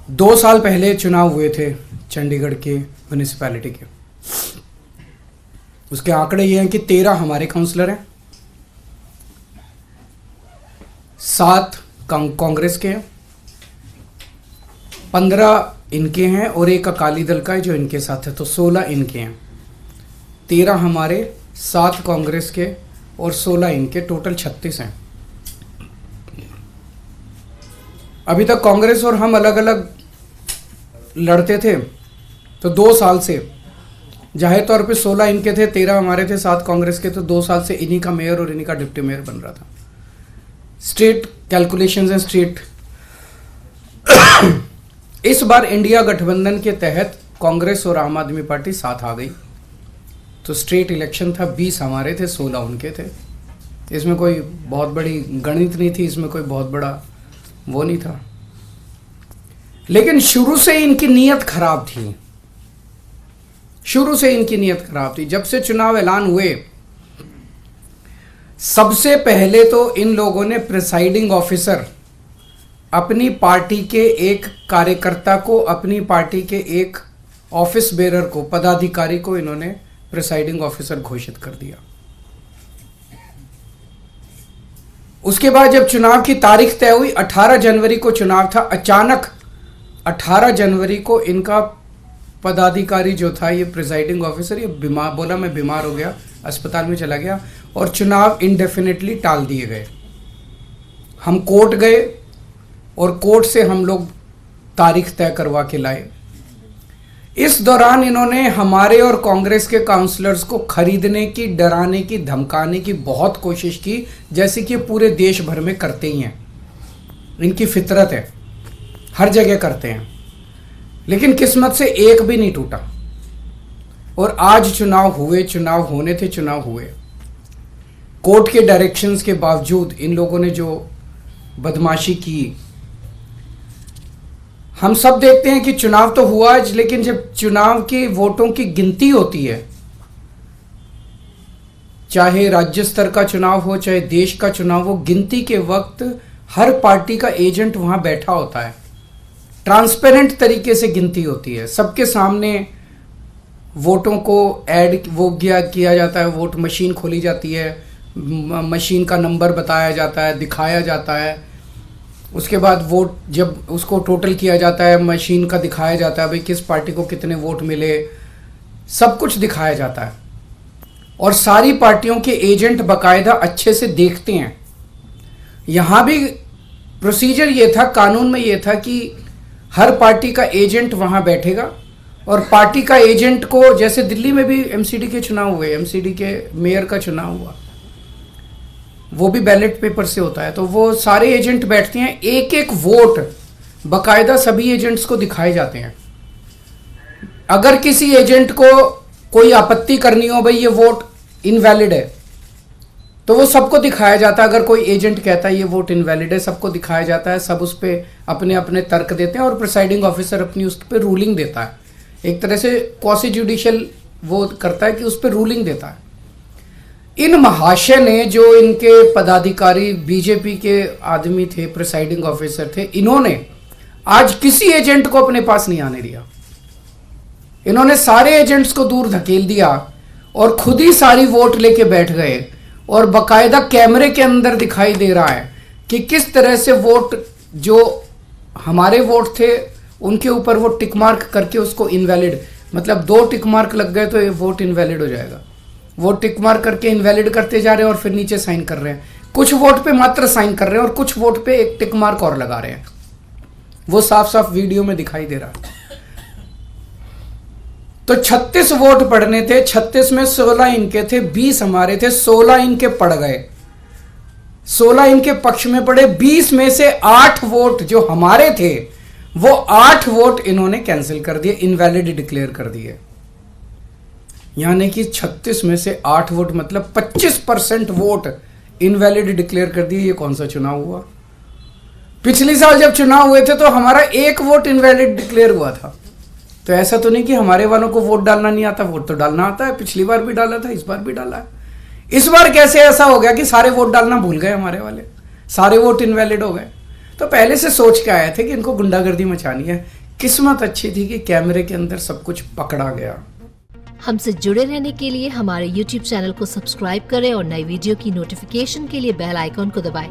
2 साल पहले चुनाव हुए थे चंडीगढ़ के म्यूनिसिपैलिटी के। उसके आंकड़े ये हैं कि 13 हमारे काउंसलर हैं, 7 कांग्रेस के हैं, 15 इनके हैं और एक अकाली दल का है जो इनके साथ है, तो 16 इनके हैं। 13 हमारे, 7 कांग्रेस के और 16 इनके, टोटल 36 हैं। अभी तक कांग्रेस और हम अलग अलग लड़ते थे, तो 2 साल से जाहिर तौर पे 16 इनके थे, 13 हमारे थे, 7 कांग्रेस के, तो 2 साल से इन्हीं का मेयर और इन्हीं का डिप्टी मेयर बन रहा था। स्टेट कैलकुलेशंस हैं, स्टेट इस बार इंडिया गठबंधन के तहत कांग्रेस और आम आदमी पार्टी साथ आ गई, तो स्टेट इलेक्शन था, 20 हमारे थे, 16 उनके थे। इसमें कोई बहुत बड़ी गणित नहीं थी, इसमें कोई बहुत बड़ा वो नहीं था, लेकिन शुरू से इनकी नीयत खराब थी। शुरू से इनकी नीयत खराब थी। जब से चुनाव ऐलान हुए, सबसे पहले तो इन लोगों ने प्रिसाइडिंग ऑफिसर, अपनी पार्टी के एक कार्यकर्ता को, अपनी पार्टी के एक ऑफिस बेरर को, पदाधिकारी को इन्होंने प्रिसाइडिंग ऑफिसर घोषित कर दिया। उसके बाद जब चुनाव की तारीख तय हुई, 18 जनवरी को चुनाव था, अचानक 18 जनवरी को इनका पदाधिकारी जो था, ये प्रिसाइडिंग ऑफिसर, ये बीमार, बोला मैं बीमार हो गया, अस्पताल में चला गया और चुनाव इंडेफिनेटली टाल दिए गए। हम कोर्ट गए और कोर्ट से हम लोग तारीख तय करवा के लाए। इस दौरान इन्होंने हमारे और कांग्रेस के काउंसलर्स को खरीदने की, डराने की, धमकाने की बहुत कोशिश की, जैसे कि पूरे देश भर में करते ही हैं। इनकी फितरत है, हर जगह करते हैं, लेकिन किस्मत से एक भी नहीं टूटा। और आज चुनाव हुए, चुनाव होने थे, चुनाव हुए। कोर्ट के डायरेक्शंस के बावजूद इन लोगों ने जो बदमाशी की, हम सब देखते हैं कि चुनाव तो हुआ, लेकिन जब चुनाव के वोटों की गिनती होती है, चाहे राज्य स्तर का चुनाव हो, चाहे देश का चुनाव हो, गिनती के वक्त हर पार्टी का एजेंट वहां बैठा होता है। ट्रांसपेरेंट तरीके से गिनती होती है, सबके सामने वोटों को ऐड वो किया जाता है, वोट मशीन खोली जाती है, मशीन का नंबर बताया जाता है, दिखाया जाता है। उसके बाद वोट जब उसको टोटल किया जाता है, मशीन का दिखाया जाता है भाई किस पार्टी को कितने वोट मिले, सब कुछ दिखाया जाता है। और सारी पार्टियों के एजेंट बाकायदा अच्छे से देखते हैं। यहाँ भी प्रोसीजर ये था, कानून में ये था कि हर पार्टी का एजेंट वहाँ बैठेगा और पार्टी का एजेंट को, जैसे दिल्ली में भी एमसीडी के चुनाव हुए, एमसीडी के मेयर का चुनाव हुआ, वो भी बैलेट पेपर से होता है, तो वो सारे एजेंट बैठते हैं, एक एक वोट बाकायदा सभी एजेंट्स को दिखाए जाते हैं। अगर किसी एजेंट को कोई आपत्ति करनी हो, भाई ये वोट इनवैलिड है, तो वो सबको दिखाया जाता है। अगर कोई एजेंट कहता है ये वोट इनवैलिड है, सबको दिखाया जाता है, सब उस पर अपने अपने तर्क देते हैं और प्रिसाइडिंग ऑफिसर अपनी उस पर रूलिंग देता है। एक तरह से क्वासी जुडिशियल वो करता है कि उस पर रूलिंग देता है। इन महाशय ने, जो इनके पदाधिकारी बीजेपी के आदमी थे, प्रिसाइडिंग ऑफिसर थे, इन्होंने आज किसी एजेंट को अपने पास नहीं आने दिया। इन्होंने सारे एजेंट्स को दूर धकेल दिया और खुद ही सारी वोट लेके बैठ गए और बाकायदा कैमरे के अंदर दिखाई दे रहा है कि किस तरह से वोट, जो हमारे वोट थे उनके ऊपर वो टिक मार्क करके उसको इनवैलिड, मतलब 2 टिक मार्क लग गए तो ये वोट इनवैलिड हो जाएगा। वो टिक मार्क करके इनवैलिड करते जा रहे हैं और फिर नीचे साइन कर रहे हैं। कुछ वोट पे मात्र साइन कर रहे हैं और कुछ वोट पे एक टिक मार्क और लगा रहे हैं। वो साफ साफ वीडियो में दिखाई दे रहा है। तो 36 वोट पड़ने थे, 36 में 16 इनके थे, 20 हमारे थे, 16 इनके पड़ गए, 16 इनके पक्ष में पड़े। 20 में से 8 वोट जो हमारे थे, वो 8 वोट इन्होंने कैंसिल कर दिए, इनवैलिड डिक्लेयर कर दिए। यानी कि 36 में से 8 वोट, मतलब 25% वोट इनवैलिड डिक्लेयर कर दिए। ये कौन सा चुनाव हुआ? पिछले साल जब चुनाव हुए थे तो हमारा 1 वोट इनवैलिड डिक्लेयर हुआ था। तो ऐसा तो नहीं कि हमारे वालों को वोट डालना नहीं आता, वोट तो डालना आता है। पिछली बार भी डाला था, इस बार भी डाला है। इस बार कैसे ऐसा हो गया कि सारे वोट डालना भूल गए हमारे वाले, सारे वोट इनवैलिड हो गए? तो पहले से सोच के आए थे कि इनको गुंडागर्दी मचानी है। किस्मत अच्छी थी कि कैमरे के अंदर सब कुछ पकड़ा गया। हमसे जुड़े रहने के लिए हमारे YouTube चैनल को सब्सक्राइब करें और नई वीडियो की नोटिफिकेशन के लिए बेल आइकॉन को दबाएं।